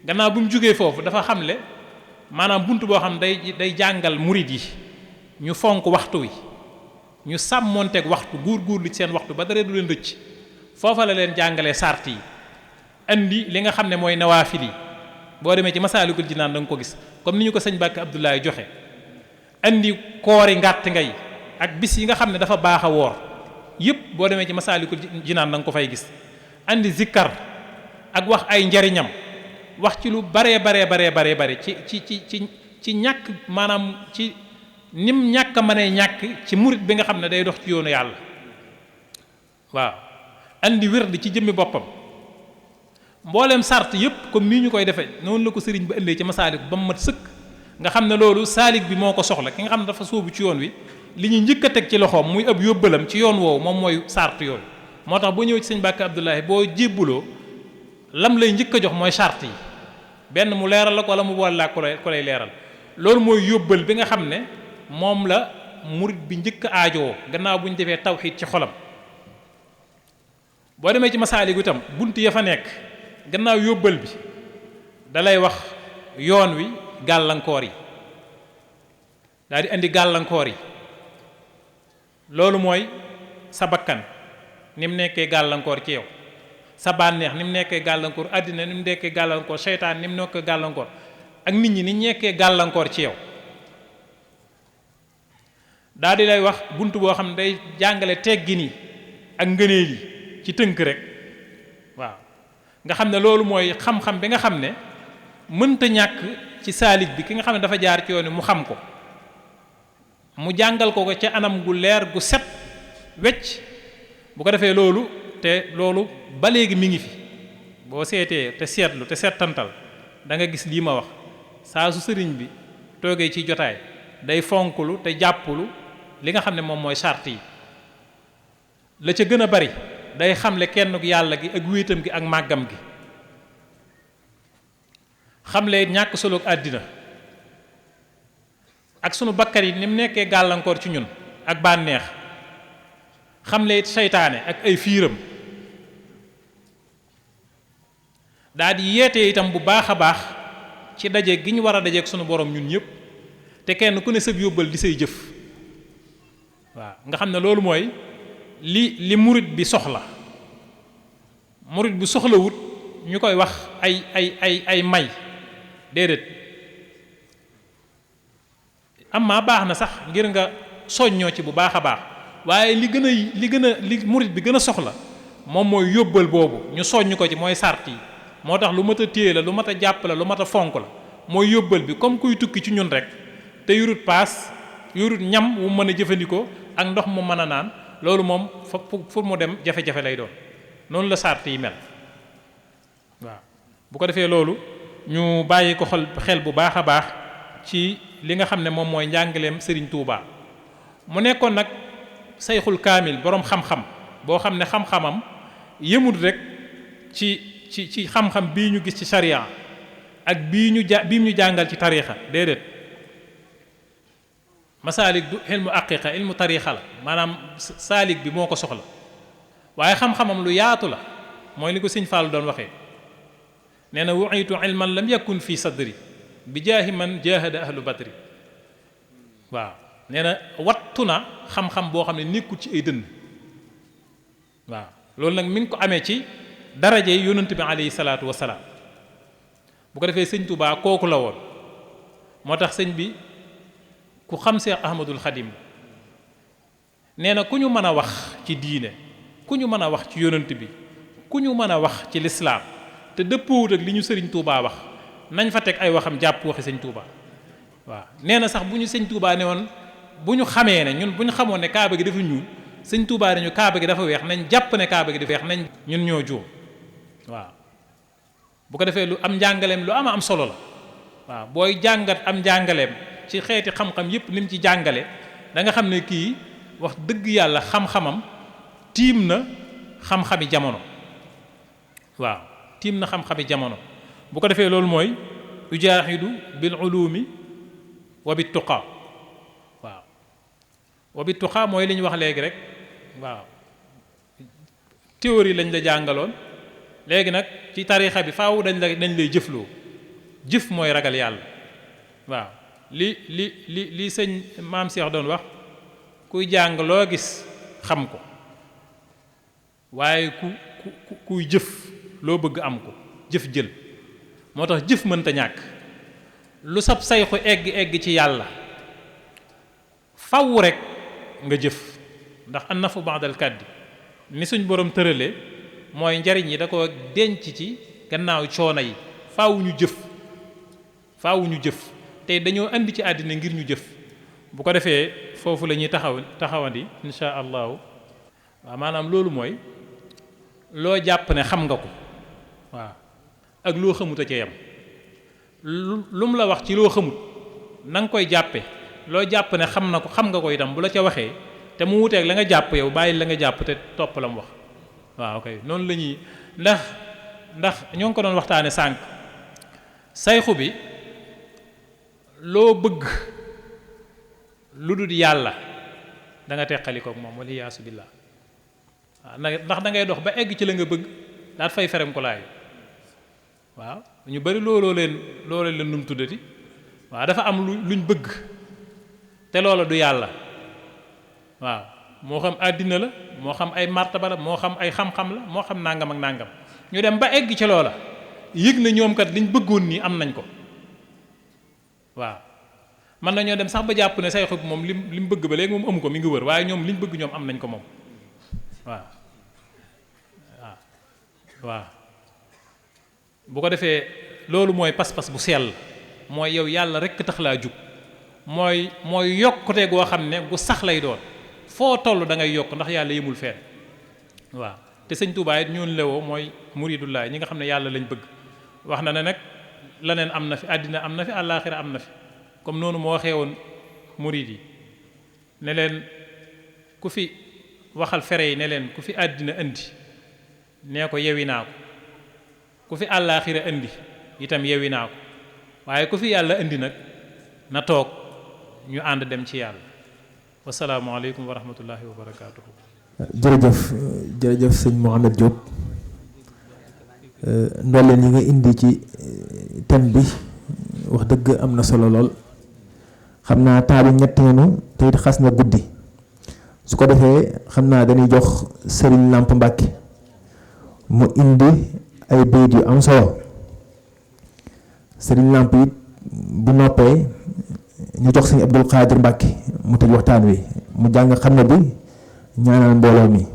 gannaaw bu mu jógee foofu dafa xamle maanaam bunt boo xam day jàngal murid yi ñu fonk waxtu wi ñu sàmmoonteeg waxtu góor-góorlu ci seen waxtu ba dara du leen rëcc foofa la leen jàngalee sart yi andi li nga xam ne mooy nawaafil yi boo demee ci masaalikul jinaan da nga ko gis comme ni ñu ko sëñ Bàkk Abdoulaye joxe andi koori ngàtt ngay ak bis yi nga xam ne dafa baax a woor yëpp boo demee ci Masaalikul Jinaan da nga ko fay gis andi zikkar ak wax ay njariñam wax ci lu baree bare ci ñàkk maanaam ci nim ñàkk a mënee ñàkk ci murit bi nga xam ne day dox ci yoonu yàlla waaw andi wird ci jëmmi boppam mbooleem sart yëpp comme nii ñu koy defee noonu la ko sëriñ ba indee ci Masaalik ba mu mat sëkk nga xam ne loolu saalik bi moo ko soxla ki nga xam ne dafa sóobu ci yoon wi li ñu njëkk a teg ci loxoom muy ab yóbbalam ci yoon woowu moom mooy sart yooyu moo tax boo ñëwee ci sëñ Mbàkke Abdoulahi boo jébbuloo lam lay njëkk a jox mooy sart yi benn mu leeral la ko wala mu boole laa ko lay leeral loolu mooy yóbbal bi nga xam ne moom la murit bi njëkk a aajowoo gannaaw bu ñu defee tawxiid ci xolam boo demee ci Masaalik itam bunt ya fa nekk gannaaw yóbbal bi da lay wax yoon wi gàllankoor yi daal di indi gàllankoor yi loolu mooy sa bakkan ni mu nekkee gàllankoor ci yow sa bànneex ni mu nekkee gàllankoor àddina ni mu nekkee gàllankoor seytaan ni mu nekkee gàllankoor ak nit ñi ni nekkee gàllankoor ci yow daal di lay wax bunt boo xam ne day jàngale teggin yi ak ngëneel yi ci tënk rek waaw nga xam ne loolu mooy xam-xam bi nga xam ne mënta ñàkk ci saalik bi ki nga xam ne dafa jaar ci yoon mu xam ko mu jàngal ko ca anam gu leer gu set wecc bu ko defee loolu te loolu ba léegi mi ngi fi boo seetee te seetlu te seetantal da nga gis lii ma wax saa su sëriñ bi toogee ci jotaay day fonklu te jàppulu li nga xam ne moom mooy sart yi la ca gën a bari day xamle kenn yàlla gi ak wéetam gi ak màggam gi xamle ñàkk solo ak àddina ak sunu bakkar yi ni mu nekkee gàllankoor ci ñun ak bànneex xamle it seytaane ak ay fiiram daal di yeete itam bu baax a baax ci daje gi ñu war a dajeeg sunu borom ñun ñëpp te kenn ku ne sëb yóbbal di say jëf waaw nga xam ne loolu mooy li murit bi soxla murit bi soxlawut ñu koy wax ay may déedéet amma baax na sax ngir nga soññoo ci bu baax a baax waaye li murit bi gën a soxla moom mooy yóbbal boobu ñu soññ ko ci mooy sart yi moo tax lu mat a téye la lu mat a jàpp la lu mat a fonk la mooy yóbbal bi comme kuy tukki ci ñun rek te yurut paas yurut ñam wu mën a jëfandikoo ak ndox mu mën a naan loolu moom pour mu dem jafe-jafe lay doon noonu la sart yi mel waaw bu ko defee loolu ñu bàyyi ko xel bu baax a baax ci li nga xam ne moom mooy njàngaleem Serigne Touba mu nekkoon nag sayxul kaamil boroom xam-xam boo xam ne xam-xamam yëmut rek ci xam-xam bii ñu gis ci sharia ak bii ñu jàngal ci tariixa déedéet masaalik du ilmu aqiqa ilmu tariixa la maanaam saalik bi moo ko soxla waaye xam-xamam lu yaatu la mooy li ko sëñ Fallu doon waxee nee na wu'itu ilman lam yakun fi sadri bi jaahi man jaahada ahlu badri waaw nee na wattu na xam-xam boo xam ne nekkul ci ay dënn waaw loolu nag mi ngi ko amee ci daraje yonent bi alayhi salaatu wasalaam bu ko defee sëñ Touba kooku la woon moo tax sëñ bi ku xam Seex Ahmadul Xadim nee na ku ñu mën a wax ci diine ku ñu mën a wax ci yonent bi ku ñu mën a wax ci lislaam te dëppoowut ak li ñu sëriñ Touba wax nañ fa teg ay waxam jàpp waxi sëñ Touba waaw nee na sax bu ñu sëñ Touba ne woon bu ñu xamee ne ñun bu ñu xamoon ne kaaba gi dafa ñuul sëñ Touba ne ñu kaaba gi dafa weex nañ jàpp ne kaaba gi dafa weex nañ ñun ñoo juum waaw bu ko defee lu am njàngaleem lu am solo la waaw booy jàngat am njàngaleem ci xeeti xam-xam yépp lim ci jàngale da nga xam ne kii wax dëgg yàlla xam-xamam tiim na xam-xami jamono waaw tiim na xam-xami jamono bu ko defee loolu mooy ujaahidu bil ulumi wa bit tuqa waaw wa bit tuqa mooy li ñu wax léegi rek waaw théorie lañ la jàngaloon léegi nag ci tariixa bi faaw dañ lay jëfloo jëf mooy ragal yàlla waaw li sëñ maam Cheikh doon wax kuy jàng loo gis xam ko waaye kuy jëf loo bëgg am ko jëf jël moo tax jëf mënta ñàkk lu sab sayxu egg ci yàlla faw rek nga jëf ndax an nafu ba'dal kaddi ni suñ borom tëralee mooy njariñ yi da ko denc ci gannaaw coono yi faaw ñu jëf te dañoo andi ci àddina ngir ñu jëf bu ko defee foofu la ñuy taxawandi insha allahu waaw maanaam loolu mooy loo jàpp ne xam nga ko waaw ak loo xamut a ca yam lu mu la wax ci loo xamut na nga koy jàppe loo jàpp ne xam nga ko itam bu la ca waxee te mu wuteeg la nga jàpp yow bàyyi la nga jàpp te topp la mu wax waaw kay noonu la ñuy ndax ñoo ngi ko doon waxtaane sànq sayxu bi loo bëgg lu dul yàlla da nga teqalikook moom wala yaasu billah waaw ndax da ngay dox ba egg ci la nga bëgg daat fay ferem ko laay waaw ñu bari looloo leen num tuddati waaw dafa am luñ bëgg te loola du yàlla waaw moo xam àddina la moo xam ay martaba la moo xam ay xam-xam la moo xam nangam ak nangam ñu dem ba egg ci loola yëg na ñoom kat liñ bëggoon nii am nañ ko waaw mën nañoo dem sax ba jàpp ne sayxu bi moom lim bëgg ba léegi moom amu ko mi ngi wër waaye ñoom liñ bëgg ñoom am nañ ko moom waaw bu ko defee loolu mooy pas-pas bu sell mooy yow yàlla rekk tax laa jug mooy yokkute goo xam ne gu sax lay doon foo toll da ngay yokk ndax yàlla yemul fenn waaw te sëñ Tuubaa it ñun lewoo mooy muridullaay ñi nga xam ne yàlla lañ bëgg wax na ne nag leneen am na fi àddina am na fi àllaaxira am na fi comme noonu moo waxee woon murid yi ne leen ku fi waxal fere yi ne leen ku fi àddina indi nee ko yewi naa ko ku fi àllaaxira indi itam yewi naa ko waaye ku fi yàlla indi nag na toog ñu ànd dem ci yàlla wasalaamaaleykum wa rahmatullahi wa barakaatuhu. jërëjëf sëñ Mouhamed Diop ndolleen yi nga indi ci thème bi wax dëgg am na solo lool xam naa taabi ñett nañu te it xas na guddi su ko defee xam naa dañuy jox Serigne Lamp Mbàkke mu indi ay bayit yu am solo Serigne Lamp it bu noppee ñu jox Serigne Abdul Xaadir Mbàkke mu tëj waxtaan wi mu jàng xam ne bi ñaanal mbooloo mi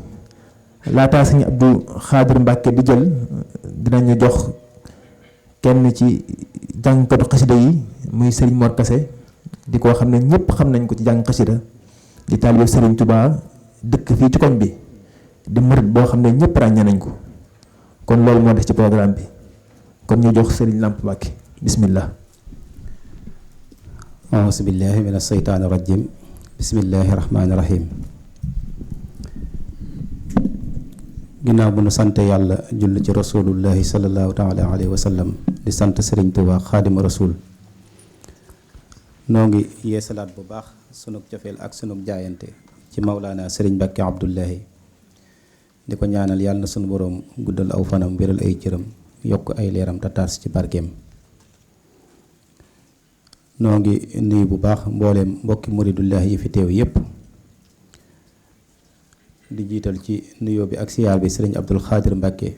laataa Serigne Abdul Xaadir Mbàkke di jël dinañu jox kenn ci jàngkatu xasida yi muy Serigne Mor Kassé di ko xam ne ñëpp xam nañ ko ci jàng xasida di taalibe Serigne Touba dëkk fii ci koñ bi di murit boo xam ne ñëpp ràññee nañ ko kon loolu moo des ci programme bi kon ñu jox Serigne Lamp Mbàkke bismillah. auzu billahi min asheytaani rajim bismillahi rahmaani rahim. ginnaaw bu nu sant yàlla julli ci rasulullahi sallallahu taala alayhi wa sallam di sant Serigne Touba xaadima rasul noo ngi yeesalaat bu baax sunug cofeel ak sunug jaayante ci Mawlaana Serigne Mbàkke Abdullahi di ko ñaanal yàlla na sunu boroom guddal aw fanam wéral ay cëram yokk ay leeram te taas ci barkeem. noo ngi nuyu bu baax mbooleem mbokki muridullahi yi fi teew yépp di jiital ci nuyoo bi ak siyaar bi Serigne Abdul Xaadir Mbàkke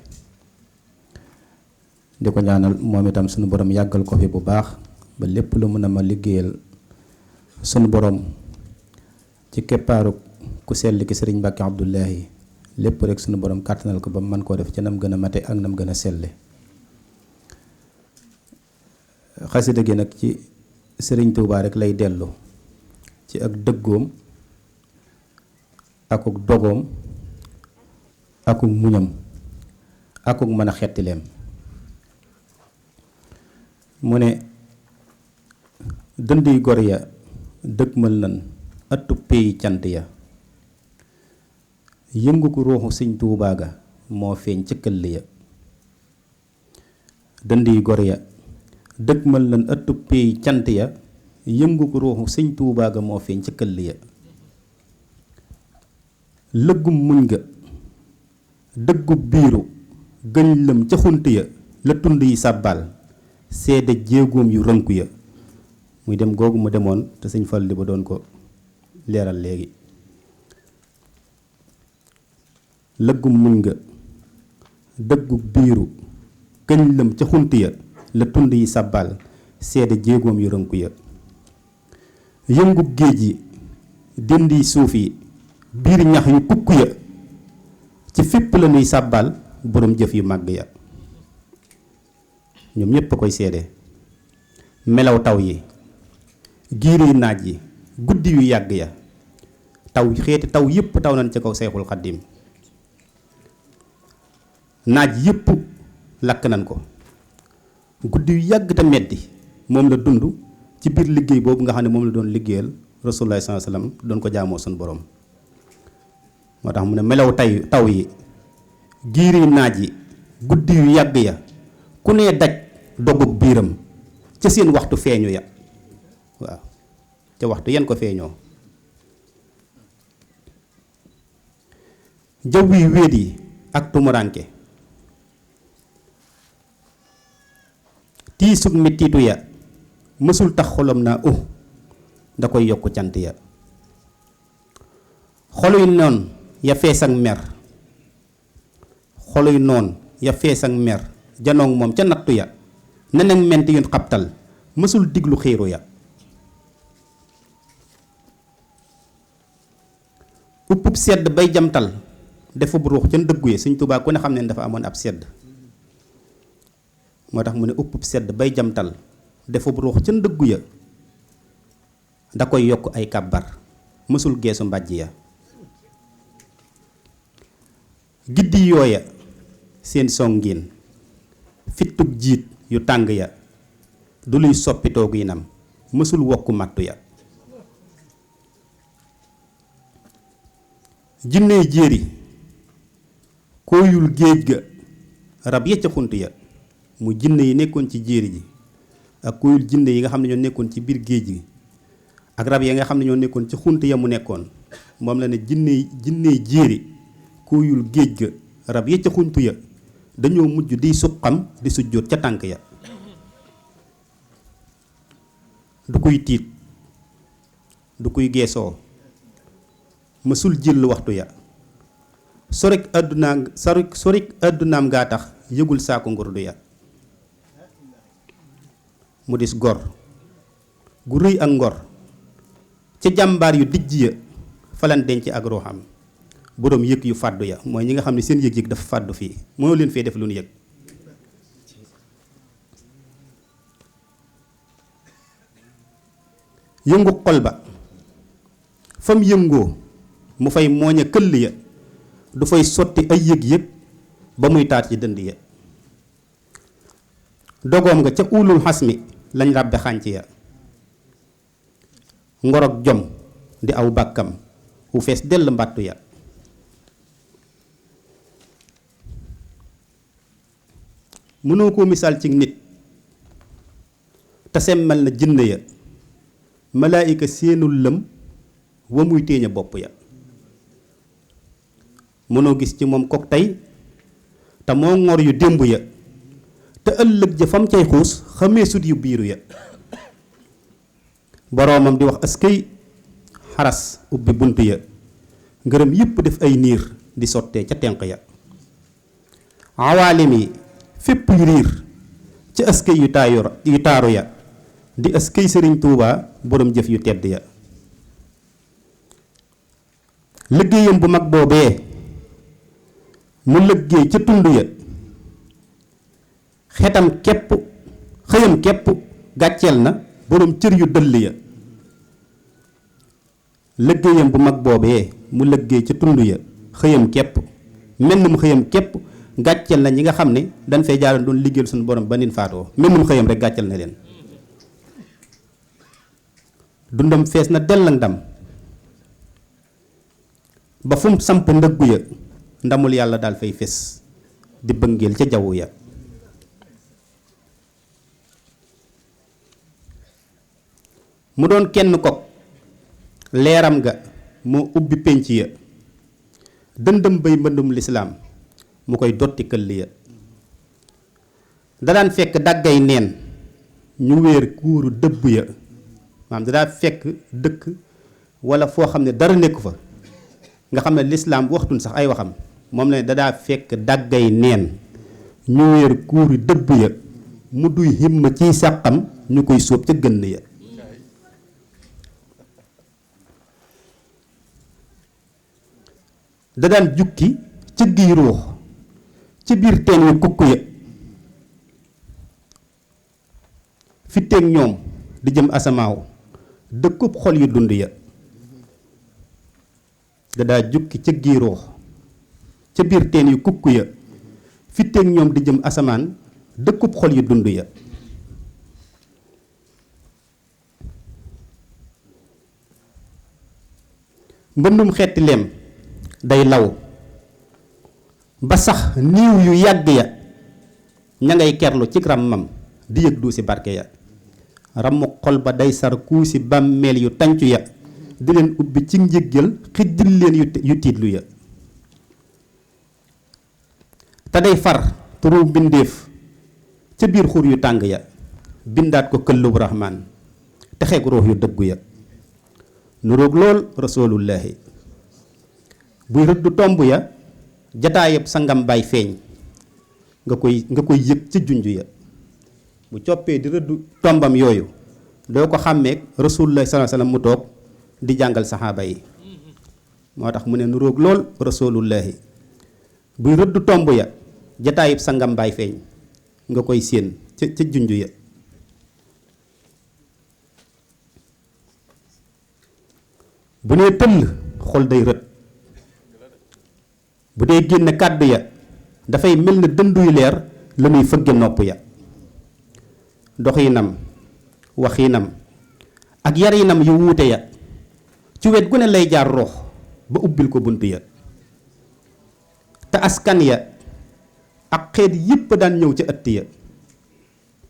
di ko ñaanal moom itam sunu borom yàggal ko fi bu baax ba lépp lu mën a ma liggéeyal sunu borom ci keppaaru ku sell ki Serigne Mbàkke Abdullahi lépp rek sunu borom kàttanal ko ba mu mën koo def ci nam gën a mate ak nam gën a selle. xasida gi nag ci Serigne Touba rek lay dellu ci ak dëggoom akuk dogoom akuk muñam akuk mën a xettileem. mu ne dënd yu gor ya dëgmal nan ëttu péyi cant ya yëngu ko ruuxu Sëñ Tuubaa ga moo feeñ ca këll ya. dënd yu gor ya dëgmal nan ëttu péyi cant ya yëngu ko ruuxu Sëñ Tuubaa ga moo feeñ ca këll ya. lëggum muñ ga dëggub biiru gëñ lëm ca xunt ya la tund yi sàbbaal seede jéegoom yu rënku ya. muy dem googu mu demoon te Sëñ Fall di ba doon ko leeral léegi. lëggum muñ nga dëggu biiru gëñ lëm ca xunt ya la tund yi sàbbaal seede jéegoom yu rënku ya. yëngub géej yi dindi suuf yi biir ñax yu kukk ya ci fépp la ñuy sàbbaal borom jëf yu màgg ya. ñoom ñépp a koy seede. melaw taw yi giiri naaj yi guddi yu yàgg ya taw xeeti taw yépp taw nañ ci kaw Seexul Xaddim. naaj yépp lakk nañ ko guddi yu yàgg te metti moom la dund ci biir liggéey boobu nga xam ne moom la doon liggéeyal Rasulullah sallallahu alayhi wasallam doon ko jaamoo suñu borom. moo tax mu ne melaw taw yi giiri naaj yi guddi yu yàgg ya ku nee daj dogug biiram ca seen waxtu feeñu ya. waaw ca waxtu yan ko feeñoo. jaww yi wéet yi ak tumuranke tiisug mettitu ya mësul tax xolam naa da koy yokk cant ya. xoluy noon ya fees ak mer xoluy noon ya fees ak mer janoog moom ca nattu ya neneen ment yun xabtal mësul diglu xiiru ya. uppub sedd bay jamtal defub ruux ca ndëggu ya. Sëñ Tuubaa ku ne xam ne dafa amoon ab sedd moo tax mu ne uppub sedd bay jamtal defub ruux ca ndëggu ya da koy yokk ay kàbbar mësul geesu mbàjj ya. giddi yooya seen songiin fittug jiit yu tàng ya du luy soppitoo gi nam mësul wokku màttu ya. jinney jéeri kooyul géej ga rab ya ca xunt ya. mu jinne yi nekkoon ci jéeri ji ak kooyul jinne yi nga xam ne ñoo nekkoon ci biir géej gi ak rab ya nga xam ne ñoo nekkoon ci xunt ya mu nekkoon moom la ne jinney jéeri kooyul géej ga rab ya ca xunt ya dañoo mujj di suqam di sujjóot ca tànk ya. du kuy tiit du kuy geesoo mësul jël waxtu ya. sorik àddunaam gaa tax yëgul saako ngurdu ya. mu dis gor gu rëy ak ngor ca jàmbaar yu dijj ya falan denc ak ruuxam boroom yëg yu fàddu ya. mooy ñi nga xam ne seen yëg-yëg dafa fàddu fii mënoo leen fee def lu nu yëg. yëngu xol ba fam yëngoo mu fay mooña këll ya du fay sotti ay yëg-yëg ba muy taat ci dënd ya. dogoom nga ca ulul xasmi lañ ràbbe xànc ya. ngor ak jom di aw bàkkam wu fees dell mbàttu ya. mënoo koo misaal ci nit te semmal na jënn ya malaayika seenul lëm wa muy téeña bopp ya. mënoo gis ci moom kook tey te moo ngor yu démb ya te ëllëg ja fam cay xuus xamee sut yu biiru ya. boroomam di wax askay xaras ubbi bunt ya ngërëm yépp def ay niir di sottee ca tenq ya. awaalim yi fépp yu riir ca askay yu taaru ya di askay sëriñ Tuubaa boroom jëf yu tedd ya. liggéeyam bu mag boobee mu liggéey ca tund ya xëyam képp gàcceel na boroom cër yu dëll ya. liggéeyam bu mag boobee mu liggéey ca tund ya xëyam képp mennum xëyam képp gàcceel na ñi nga xam ne dañ fay jaaroon doon liggéeyal suñu borom ba nin faatoo mennum xëyam rek gàcceel na leen. dundam fees na dell ak ndam ba fu mu samp ndëggu ya ndamul yàlla daal fay fes di bëngeel ca jaww ya. mu doon kenn kok leeram ga moo ubbi pénc ya dëndëm bay mbëndum lislaam mu koy dotti këll ya. da daan fekk dàggay neen ñu wéer kuuru dëbb ya maanaam da daa fekk dëkk walla foo xam ne dara nekku fa nga xam ne lislaam bu waxtuñ sax ay waxam moom la ne da daa fekk dàggay neen ñu wéer kuuru dëbb ya mu duy himma ciy sàqam ñu koy sóob ca gënn ya. da daan jukki ca giy ruux ci biir teen wi kukku ya fitteeg ñoom di jëm asamaaw dëkkub xol yu dund ya da daa jukki ca giy ruux ca biir teen yu kukku ya fitteeg ñoom di jëm asamaan dëkkub xol yu dund ya mbëndum xeeti leem day law ba sax niiw yu yàgg ya ña ngay kerlu ci ràmmam di yëg du si barke ya ramu xol ba day sar kuusi bàmmeel yu tàncu ya di leen ubbi ci njëggal xijjil leen yu tiitlu ya te day far turu mbindéef ca biir xur yu tàng ya bindaat ko këllub rahmaan te xeeg ruux yu dëggu ya nuroog lool rasulullahi buy rëddu tomb ya jataayab sangam bay feeñ nga koy yëg ci junj ya bu coppee di rëddu tombam yooyu doo ko xàmmeeg rasulullahi sallallahu alayhi wasallam mu toog di jàngal saxaaba yi moo tax mu ne nuroog lool rasulullahi buy rëddu tomb ya jataayab sangam bay feeñ nga koy séen ca junj ya bu nee tëll xol day rët bu dee génne kàddu ya dafay mel na dënduy leer la muy fëgge nopp ya doxinam waxinam ak yarinam yu wuute ya ci wet gu ne lay jaar roox ba ubbil ko bunt ya te askan ya ak xeet yépp daan ñëw ca ëtt ya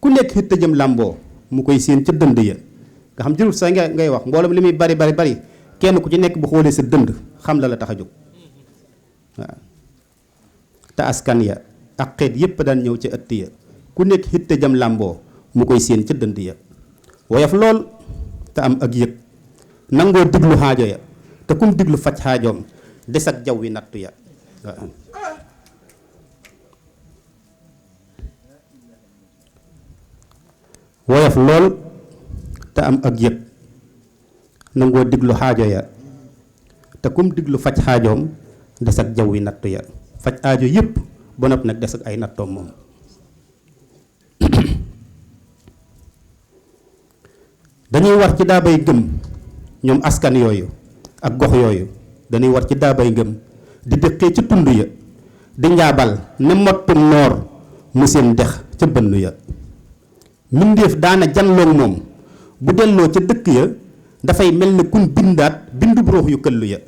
ku nekk xëtt jëm làmboo mu koy séen ca dënd ya nga xam jërul sax ngay wax mboolem li muy bari kenn ku ci nekk bu xoolee sa dënd xam la tax a jóg waaw te askan ya ak xeet yépp daan ñëw ca ëtt ya ku nekk xitte jam làmboo mu koy séen ca dënd ya woyof lool te am ak yëg nangoo diglu xaajo ya te kum diglu faj xaajoom des ak jaww wi nattu ya waaw woyof lool te am ak yëg nangoo diglu xaajo ya te kum diglu faj xaajoom des ak jaww wi nattu ya faj aajo yépp ba noppi nag des ak ay nattoom moom dañuy war ci daabay gëm ñoom askan yooyu ak gox yooyu dañuy war ci daabay gëm di dëkkee ci tund ya di njaabal ne mottum noor mu seen dex ca bënn ya mbindéef daana janloog moom bu delloo ca dëkk ya dafay mel ne kun bindaat bindub ruux yu këllu ya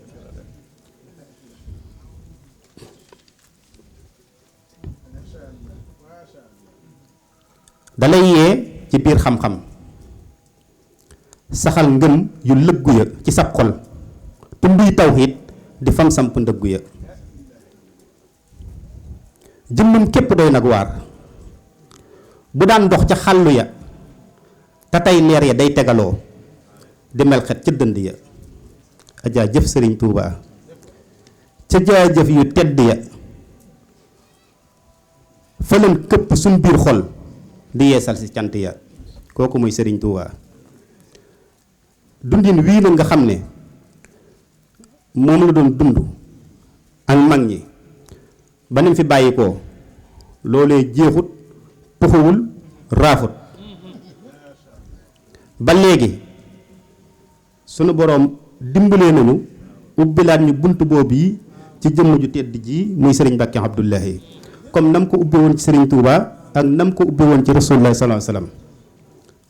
dalay yee ci biir xam-xam saxal ngëm yu lëggu ya ci sab xol tumbuy tawxiit di fam samp ndëggu ya jëmmam képp doy nag waar bu daan dox ca xàllu ya te tey leer ya day tegaloo di melxet ca dënd ya ajaa jëf sëriñ Tuubaa ca jaajëf yu tedd ya fëleen këpp suñ biir xol di yeesal si cant ya kooku mooy sëriñ Tuubaa dundin wii na nga xam ne moom la doon dund ak mag ñi ba nim fi bàyyi ko loolee jeexut tuxuwul raafut ba léegi sunu boroom dimbalee nañu ubbilaat ñu bunt boobu yi ci jëmm ju tedd ji muy sëriñ Mbàkke Abdullahi comme nam ko ubbi woon ci sëriñ Touba ak nam ko ubbi woon ci Rasulullah sallallahu alayhi wasallam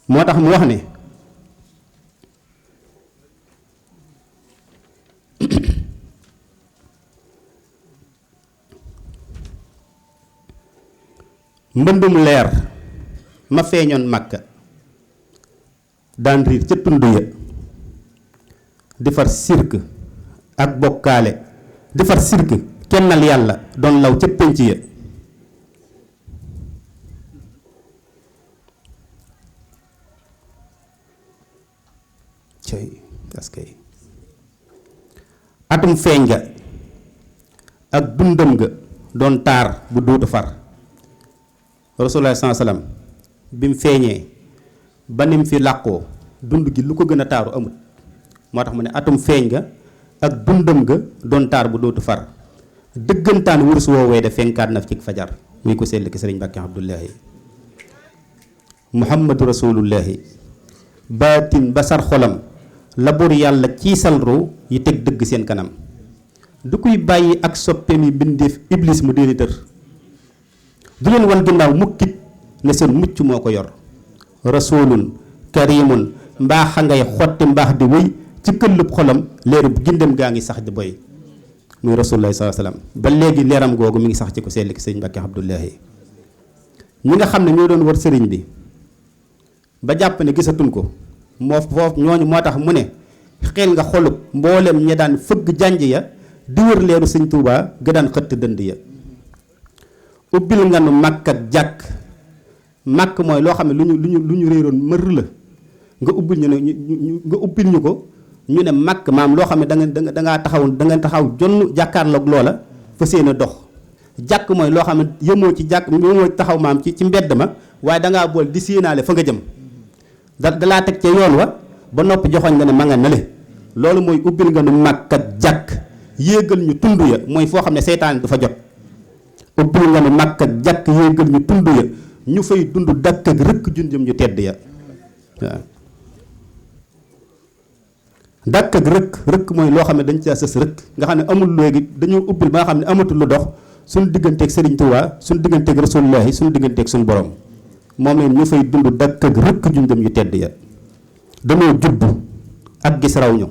moo tax mu wax ne mbëndum leer ma feeñoon Makka daan riir ca tund ya di far sirk ak bokkaale di far sirk kennal yàlla doon law ca pénc ya cay askay atum feeñ ga ak dundam ga doon taar bu duutu far Rasulullah sallallahu alayhi wasallam bi mu feeñee ba nim fi làqoo dund gi lu ko gën a taaru amut moo tax mu ne atum feeñ ga ak dundam ga doon taar bu dootu far dëggantaan wurus woowee de fenkaat na ci fajar muy ko sell ki sëriñ Mbàkke Abdullahi muhammadu rasulullahi baatin basar xolam la bur yàlla ci salru yi teg dëgg seen kanam du kuy bàyyi ak soppeem yi bindeef iblis mu déeni tër du leen wan ginnaaw mukkit ne seen mucc moo ko yor rasulun karimun mbaax a ngay xotti mbaax di wéy ci këllub xolam leeru gindem gaa ngi sax di boy muy rasulullah sallallahu alayhi wasallam ba léegi leeram googu mi ngi sax ci ko sell ki sëriñ Mbàkke Abdullahi ñi nga xam ne ñoo doon wër sëriñ bi ba jàpp ne gisatuñ ko moo foofu ñooñu moo tax mu ne xel nga xolub mboolem ña daan fëgg jànj ya di wër leeru sëñ Tuubaa ga daan xëtt dënd ya ubbil nga nu màkk ak jàkk màkk mooy loo xam ne lu ñu réeroon mër la nga ubbil ñu ne nga ubbil ñu ko ñu ne màkk maam loo xam ne da ngaa taxaw jonn jàkkaarloog loola fa seen a dox jàkk mooy loo xam ne yemoo ci jàkk yemoo taxaw maam ci mbedd ma waaye dangaa bool di séenaale fa nga jëm dalaa teg ca yoon wa ba noppi joxoñ nga ne ma nga nale loolu mooy ubbil nga nu màkk ak jàkk yéegal ñu tund ya mooy foo xam ne seytaan du fa jot ubbil nga nu màkk ak jàkk yéegal ñu tund ya ñu fay dund dakk ak rëkk junjëm ñu tedd ya waaw dakk ak rëkk mooy loo xam ne dañ caa sës rëkk nga xam ne amul léegi dañoo ubbil ba nga xam ne amatul lu dox suñu digganteeg Serigne Touba suñu digganteeg Rasulullahi suñu digganteeg suñu borom moom leen ñu fay dund dakk ak rëkk junjëm yu tedd ya dañoo judd ak gis raw ñu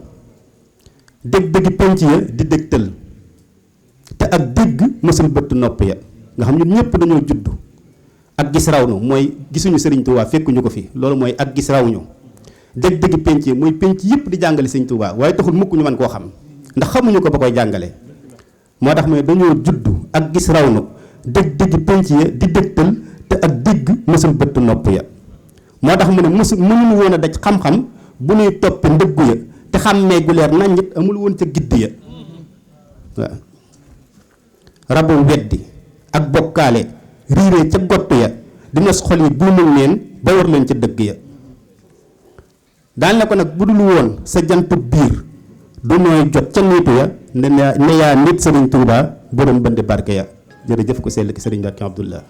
dégg-déggi penc ya di dégtal te ak dégg mësul bëtt nopp ya nga xam ñun ñëpp dañoo judd ak gis raw ñu mooy gisuñu Serigne Touba fekkuñu ko fi loolu mooy ak gis raw ñu dégg-déggi penc yi mooy penc yëpp di jàngale Serigne Touba waaye taxul mukk ñu mën koo xam ndax xamuñu ko ba koy jàngale moo tax mooy dañoo judd ak gis raw ñu dégg-déggi penc ya di dégtal te ak dégg mësul bëtt nopp ya moo tax mu ne mënuñu woon a daj xam-xam bu ñuy topp ndëggu ya te xàmmee gu leer nañ it amul woon ca gidd ya waaw rabu weddi ak bokkaale riiree ca gott ya dina xol yi buumul neen ba war leen ca dëgg ya daan na ko nag bu dul woon sa jantu biir du nooy jot ca niitu ya ne yaa nit Sëriñ Tuubaa borom bëndi barke ya jërëjëf ko sell ki Sëriñ Mbàkke Abdullah